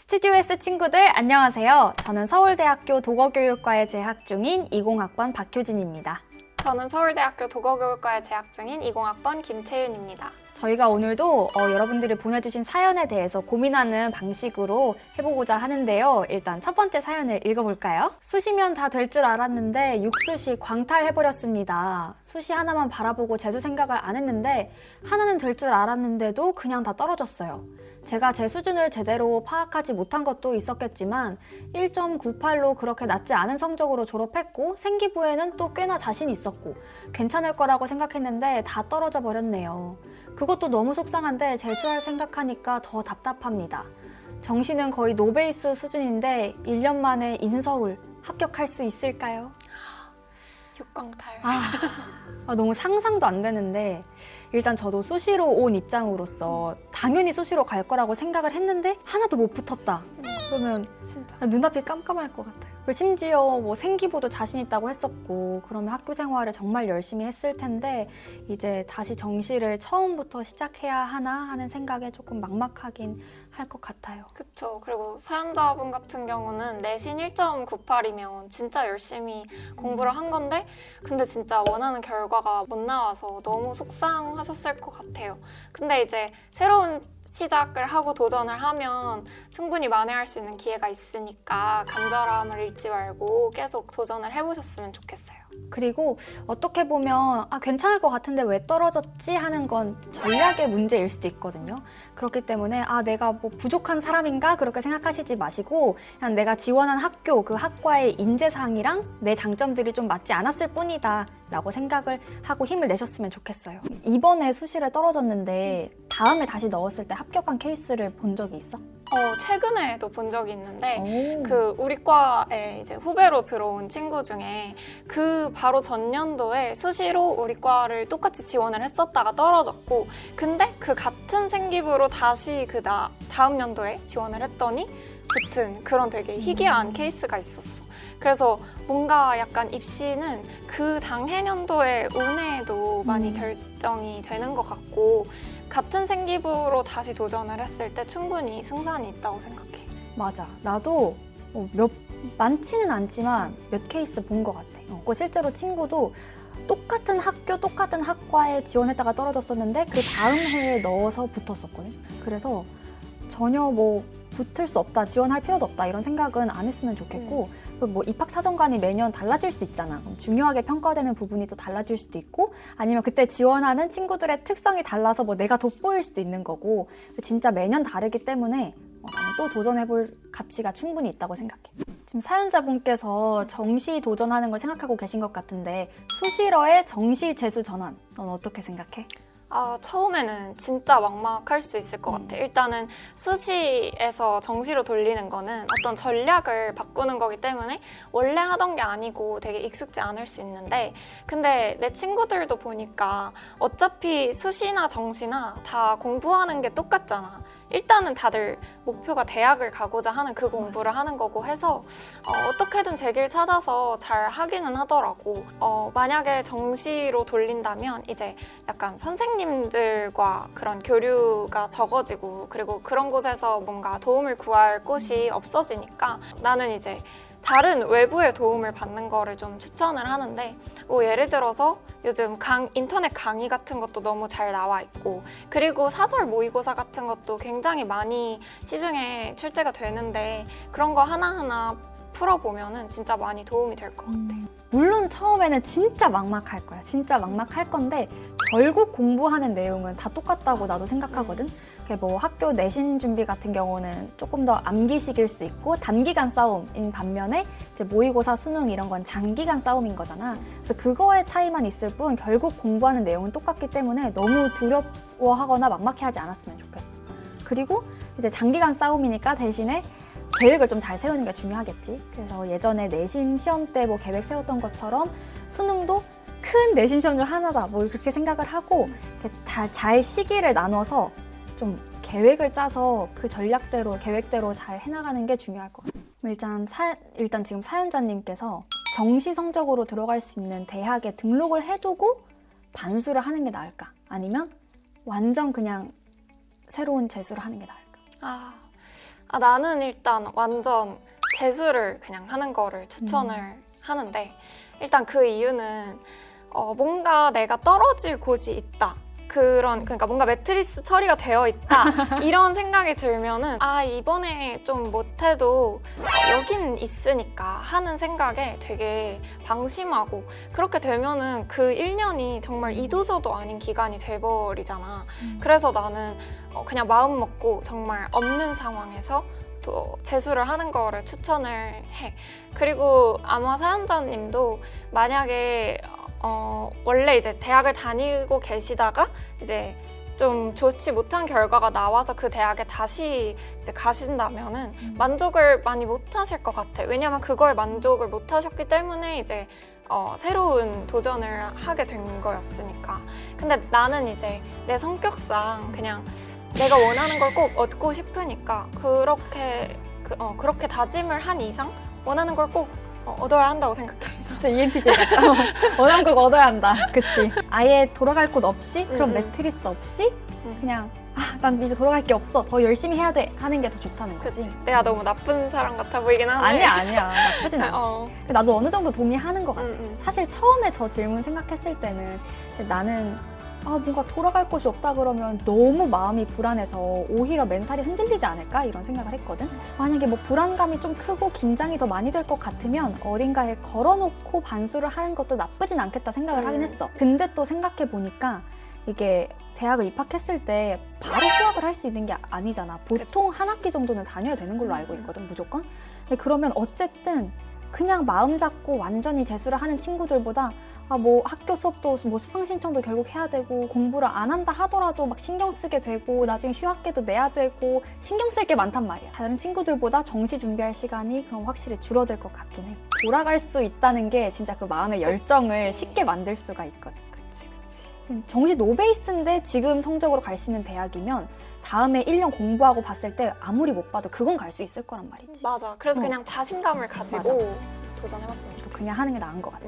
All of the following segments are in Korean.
스튜디오S 친구들 안녕하세요. 저는 서울대학교 독어교육과에 재학 중인 20학번 박효진입니다. 저는 서울대학교 독어교육과에 재학 중인 20학번 김채윤입니다. 저희가 오늘도 여러분들이 보내주신 사연에 대해서 고민하는 방식으로 해보고자 하는데요. 일단 첫 번째 사연을 읽어볼까요? 수시면 다 될 줄 알았는데 육수시 광탈해버렸습니다. 수시 하나만 바라보고 재수 생각을 안 했는데 하나는 될 줄 알았는데도 그냥 다 떨어졌어요. 제가 제 수준을 제대로 파악하지 못한 것도 있었겠지만 1.98로 그렇게 낮지 않은 성적으로 졸업했고 생기부에는 또 꽤나 자신 있었고 괜찮을 거라고 생각했는데 다 떨어져 버렸네요. 그것도 너무 속상한데 재수할 생각하니까 더 답답합니다. 정시는 거의 노베이스 수준인데 1년 만에 인서울 합격할 수 있을까요? 육광탈. 너무 상상도 안 되는데 일단 저도 수시로 온 입장으로서 당연히 수시로 갈 거라고 생각을 했는데 하나도 못 붙었다. 그러면 진짜 눈앞이 깜깜할 것 같아요. 그리고 심지어 뭐 생기부도 자신 있다고 했었고 그러면 학교 생활을 정말 열심히 했을 텐데 이제 다시 정시를 처음부터 시작해야 하나 하는 생각에 조금 막막하긴 할 것 같아요. 그쵸. 그리고 사연자분 같은 경우는 내신 1.98이면 진짜 열심히 공부를 한 건데 근데 진짜 원하는 결과가 못 나와서 너무 속상하셨을 것 같아요. 근데 이제 새로운 시작을 하고 도전을 하면 충분히 만회할 수 있는 기회가 있으니까 간절함을 잃지 말고 계속 도전을 해보셨으면 좋겠어요. 그리고 어떻게 보면 괜찮을 것 같은데 왜 떨어졌지 하는 건 전략의 문제일 수도 있거든요. 그렇기 때문에 내가 뭐 부족한 사람인가 그렇게 생각하시지 마시고 그냥 내가 지원한 학교 그 학과의 인재상이랑 내 장점들이 좀 맞지 않았을 뿐이다 라고 생각을 하고 힘을 내셨으면 좋겠어요. 이번에 수시를 떨어졌는데 다음에 다시 넣었을 때 합격한 케이스를 본 적이 있어? 최근에도 본 적이 있는데 오. 우리 과에 이제 후배로 들어온 친구 중에 그 바로 전년도에 수시로 우리 과를 똑같이 지원을 했었다가 떨어졌고 근데 그 같은 생기부로 다시 다음 연도에 지원을 했더니 붙은 그런 되게 희귀한 케이스가 있었어. 그래서 뭔가 약간 입시는 그 당해년도의 운에도 많이 결정이 되는 것 같고 같은 생기부로 다시 도전을 했을 때 충분히 승산이 있다고 생각해. 맞아. 나도 많지는 않지만 몇 케이스 본 것 같아. 실제로 친구도 똑같은 학교, 똑같은 학과에 지원했다가 떨어졌었는데 그 다음 해에 넣어서 붙었었거든. 그래서 전혀 붙을 수 없다, 지원할 필요도 없다 이런 생각은 안 했으면 좋겠고 뭐 입학 사정관이 매년 달라질 수 있잖아. 중요하게 평가되는 부분이 또 달라질 수도 있고 아니면 그때 지원하는 친구들의 특성이 달라서 내가 돋보일 수도 있는 거고 진짜 매년 다르기 때문에 나는 또 도전해볼 가치가 충분히 있다고 생각해. 지금 사연자분께서 정시 도전하는 걸 생각하고 계신 것 같은데 수시러의 정시 재수 전환 넌 어떻게 생각해? 처음에는 진짜 막막할 수 있을 것 같아. 일단은 수시에서 정시로 돌리는 거는 어떤 전략을 바꾸는 거기 때문에 원래 하던 게 아니고 되게 익숙지 않을 수 있는데 근데 내 친구들도 보니까 어차피 수시나 정시나 다 공부하는 게 똑같잖아. 일단은 다들 목표가 대학을 가고자 하는 그 공부를 하는 거고 해서 어떻게든 제 길 찾아서 잘 하기는 하더라고. 만약에 정시로 돌린다면 이제 약간 선생님들과 그런 교류가 적어지고 그리고 그런 곳에서 뭔가 도움을 구할 곳이 없어지니까 나는 이제 다른 외부의 도움을 받는 거를 좀 추천을 하는데 예를 들어서 요즘 인터넷 강의 같은 것도 너무 잘 나와 있고 그리고 사설 모의고사 같은 것도 굉장히 많이 시중에 출제가 되는데 그런 거 하나하나 풀어보면은 진짜 많이 도움이 될 것 같아. 물론 처음에는 진짜 막막할 거야. 진짜 막막할 건데 결국 공부하는 내용은 다 똑같다고 나도 생각하거든. 학교 내신 준비 같은 경우는 조금 더 암기식일 수 있고 단기간 싸움인 반면에 이제 모의고사, 수능 이런 건 장기간 싸움인 거잖아. 그래서 그거의 차이만 있을 뿐 결국 공부하는 내용은 똑같기 때문에 너무 두려워하거나 막막해하지 않았으면 좋겠어. 그리고 이제 장기간 싸움이니까 대신에 계획을 좀 잘 세우는 게 중요하겠지. 그래서 예전에 내신 시험 때 계획 세웠던 것처럼 수능도 큰 내신 시험 중 하나다 그렇게 생각을 하고 잘 시기를 나눠서 좀 계획을 짜서 그 계획대로 잘 해나가는 게 중요할 것 같아요. 일단 지금 사연자님께서 정시 성적으로 들어갈 수 있는 대학에 등록을 해두고 반수를 하는 게 나을까? 아니면 완전 그냥 새로운 재수를 하는 게 나을까? 나는 일단 완전 재수를 그냥 하는 거를 추천을 하는데 일단 그 이유는 뭔가 내가 떨어질 곳이 있다. 그러니까 뭔가 매트리스 처리가 되어 있다 이런 생각이 들면은 이번에 좀 못해도 여긴 있으니까 하는 생각에 되게 방심하고 그렇게 되면은 그 1년이 정말 이도저도 아닌 기간이 돼버리잖아. 그래서 나는 그냥 마음 먹고 정말 없는 상황에서 또 재수를 하는 거를 추천을 해. 그리고 아마 사연자님도 만약에 원래 이제 대학을 다니고 계시다가 이제 좀 좋지 못한 결과가 나와서 그 대학에 다시 이제 가신다면은 만족을 많이 못 하실 것 같아. 왜냐면 그거에 만족을 못 하셨기 때문에 이제 새로운 도전을 하게 된 거였으니까. 근데 나는 이제 내 성격상 그냥 내가 원하는 걸 꼭 얻고 싶으니까 그렇게 다짐을 한 이상 원하는 걸 꼭 얻어야 한다고 생각해. 진짜 ENTJ 같다. 원하는 걸 얻어야 한다. 그치. 아예 돌아갈 곳 없이 그런 매트리스 없이 그냥 난 이제 돌아갈 게 없어. 더 열심히 해야 돼 하는 게 더 좋다는 거지. 그치. 내가 너무 나쁜 사람 같아 보이긴 하네. 아니야. 나쁘진 않지. 근데 나도 어느 정도 동의하는 것 같아. 사실 처음에 저 질문 생각했을 때는 이제 나는 뭔가 돌아갈 곳이 없다 그러면 너무 마음이 불안해서 오히려 멘탈이 흔들리지 않을까 이런 생각을 했거든. 만약에 뭐 불안감이 좀 크고 긴장이 더 많이 될 것 같으면 어딘가에 걸어놓고 반수를 하는 것도 나쁘진 않겠다 생각을 하긴 했어. 근데 또 생각해 보니까 이게 대학을 입학했을 때 바로 휴학을 할 수 있는 게 아니잖아. 보통 한 학기 정도는 다녀야 되는 걸로 알고 있거든, 무조건. 근데 그러면 어쨌든 그냥 마음 잡고 완전히 재수를 하는 친구들보다 뭐 학교 수업도 뭐 수강 신청도 결국 해야 되고 공부를 안 한다 하더라도 막 신경 쓰게 되고 나중에 휴학계도 내야 되고 신경 쓸 게 많단 말이야. 다른 친구들보다 정시 준비할 시간이 그럼 확실히 줄어들 것 같긴 해. 돌아갈 수 있다는 게 진짜 그 마음의 열정을 쉽게 만들 수가 있거든. 그치. 정시 노베이스인데 지금 성적으로 갈 수 있는 대학이면 다음에 1년 공부하고 봤을 때 아무리 못 봐도 그건 갈 수 있을 거란 말이지. 맞아. 그래서 그냥 자신감을 가지고 맞아. 도전해봤으면 좋겠어. 그냥 하는 게 나은 것 같아.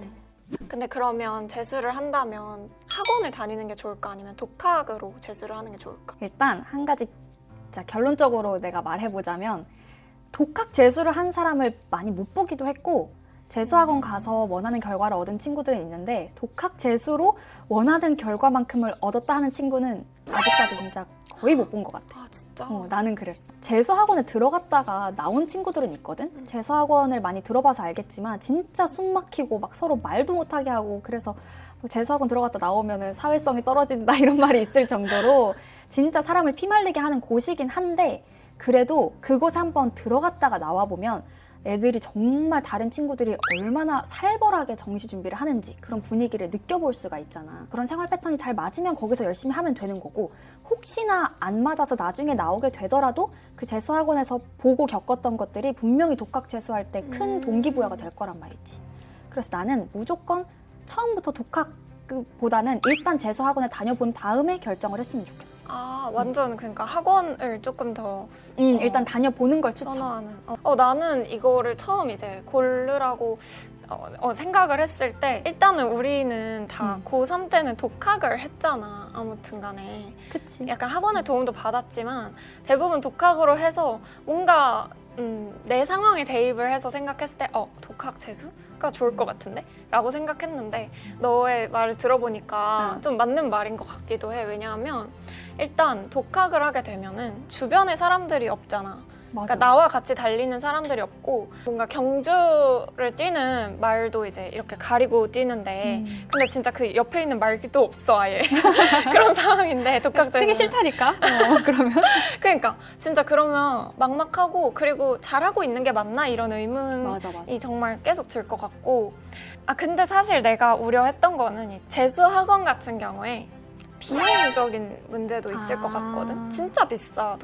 근데 그러면 재수를 한다면 학원을 다니는 게 좋을까 아니면 독학으로 재수를 하는 게 좋을까? 일단 한 가지 진짜 결론적으로 내가 말해보자면 독학 재수를 한 사람을 많이 못 보기도 했고 재수학원 가서 원하는 결과를 얻은 친구들은 있는데 독학 재수로 원하는 결과만큼을 얻었다 하는 친구는 아직까지 진짜 거의 못 본 것 같아. 진짜? 나는 그랬어. 재수학원에 들어갔다가 나온 친구들은 있거든? 재수학원을 많이 들어봐서 알겠지만 진짜 숨 막히고 막 서로 말도 못하게 하고 그래서 재수학원 들어갔다 나오면은 사회성이 떨어진다 이런 말이 있을 정도로 진짜 사람을 피말리게 하는 곳이긴 한데 그래도 그곳에 한번 들어갔다가 나와보면 애들이 정말 다른 친구들이 얼마나 살벌하게 정시 준비를 하는지 그런 분위기를 느껴볼 수가 있잖아. 그런 생활 패턴이 잘 맞으면 거기서 열심히 하면 되는 거고 혹시나 안 맞아서 나중에 나오게 되더라도 그 재수학원에서 보고 겪었던 것들이 분명히 독학 재수할 때 큰 동기부여가 될 거란 말이지. 그래서 나는 무조건 처음부터 독학보다는 일단 재수학원에 다녀본 다음에 결정을 했으면 좋겠어. 완전 그러니까 학원을 조금 더 일단 다녀보는 걸 추천. 선호하는. 나는 이거를 처음 이제 고르라고 생각을 했을 때 일단은 우리는 다 고3 때는 독학을 했잖아. 아무튼 간에. 그치. 약간 학원의 도움도 받았지만 대부분 독학으로 해서 뭔가 내 상황에 대입을 해서 생각했을 때 독학 재수가 좋을 것 같은데? 라고 생각했는데 너의 말을 들어보니까 좀 맞는 말인 것 같기도 해. 왜냐하면 일단 독학을 하게 되면은 주변에 사람들이 없잖아. 맞아. 그러니까 나와 같이 달리는 사람들이 없고 뭔가 경주를 뛰는 말도 이제 이렇게 가리고 뛰는데 근데 진짜 그 옆에 있는 말도 없어 아예 그런 상황인데 독학자는 되게 싫다니까. 그러면 그러니까 진짜 그러면 막막하고 그리고 잘하고 있는 게 맞나 이런 의문이 맞아. 정말 계속 들 것 같고 근데 사실 내가 우려했던 거는 이 재수 학원 같은 경우에 비용적인 문제도 있을 것 같거든. 진짜 비싸.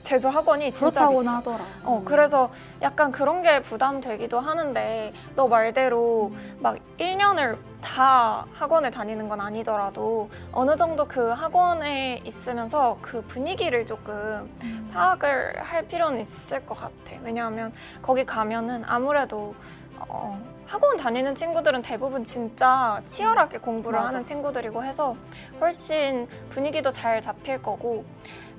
재수 학원이 진짜 그렇다고는 비싸. 하더라. 그래서 약간 그런 게 부담되기도 하는데 너 말대로 막 1년을 다 학원을 다니는 건 아니더라도 어느 정도 그 학원에 있으면서 그 분위기를 조금 파악을 할 필요는 있을 것 같아. 왜냐하면 거기 가면은 아무래도 학원 다니는 친구들은 대부분 진짜 치열하게 공부를 맞아. 하는 친구들이고 해서 훨씬 분위기도 잘 잡힐 거고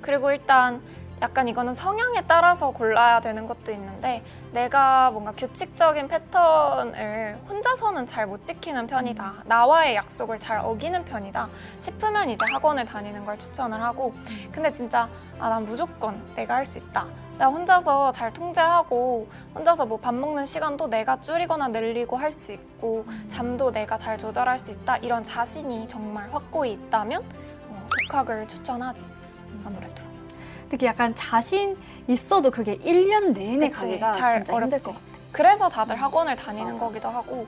그리고 일단 약간 이거는 성향에 따라서 골라야 되는 것도 있는데 내가 뭔가 규칙적인 패턴을 혼자서는 잘 못 지키는 편이다. 나와의 약속을 잘 어기는 편이다 싶으면 이제 학원을 다니는 걸 추천을 하고 근데 진짜 난 무조건 내가 할 수 있다. 나 혼자서 잘 통제하고 혼자서 뭐 밥 먹는 시간도 내가 줄이거나 늘리고 할 수 있고 잠도 내가 잘 조절할 수 있다. 이런 자신이 정말 확고히 있다면 독학을 추천하지 아무래도. 특히 약간 자신 있어도 그게 1년 내내 그치, 가기가 잘 진짜 힘들 어렵지. 것 같아. 그래서 다들 학원을 다니는 맞아. 거기도 하고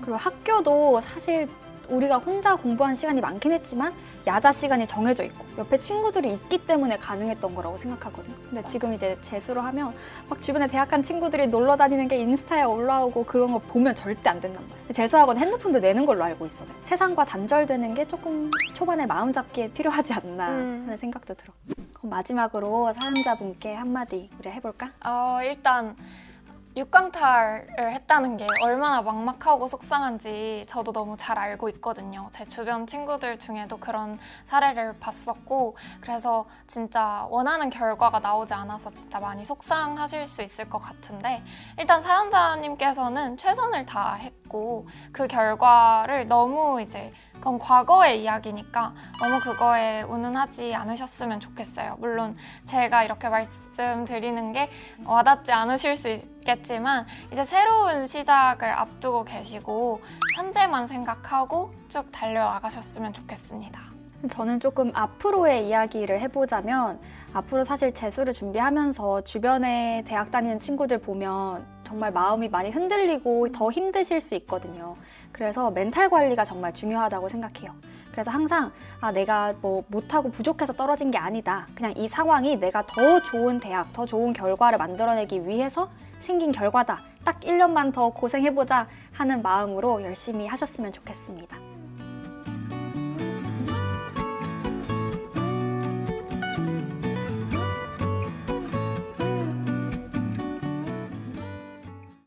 그리고 학교도 사실 우리가 혼자 공부한 시간이 많긴 했지만 야자 시간이 정해져 있고 옆에 친구들이 있기 때문에 가능했던 거라고 생각하거든. 근데 지금 이제 재수로 하면 막 주변에 대학 간 친구들이 놀러 다니는 게 인스타에 올라오고 그런 거 보면 절대 안 된단 말이야. 재수학원 핸드폰도 내는 걸로 알고 있어. 세상과 단절되는 게 조금 초반에 마음 잡기에 필요하지 않나 하는 생각도 들어. 그럼 마지막으로 사연자분께 한마디 우리 해볼까? 일단 육강탈을 했다는 게 얼마나 막막하고 속상한지 저도 너무 잘 알고 있거든요. 제 주변 친구들 중에도 그런 사례를 봤었고 그래서 진짜 원하는 결과가 나오지 않아서 진짜 많이 속상하실 수 있을 것 같은데 일단 사연자님께서는 최선을 다했고 그 결과를 너무 이제 그건 과거의 이야기니까 너무 그거에 운운하지 않으셨으면 좋겠어요. 물론 제가 이렇게 말씀드리는 게 와닿지 않으실 수 있겠지만 이제 새로운 시작을 앞두고 계시고 현재만 생각하고 쭉 달려나가셨으면 좋겠습니다. 저는 조금 앞으로의 이야기를 해보자면 앞으로 사실 재수를 준비하면서 주변에 대학 다니는 친구들 보면 정말 마음이 많이 흔들리고 더 힘드실 수 있거든요. 그래서 멘탈 관리가 정말 중요하다고 생각해요. 그래서 항상 내가 뭐 못하고 부족해서 떨어진 게 아니다. 그냥 이 상황이 내가 더 좋은 대학, 더 좋은 결과를 만들어내기 위해서 생긴 결과다. 딱 1년만 더 고생해보자 하는 마음으로 열심히 하셨으면 좋겠습니다.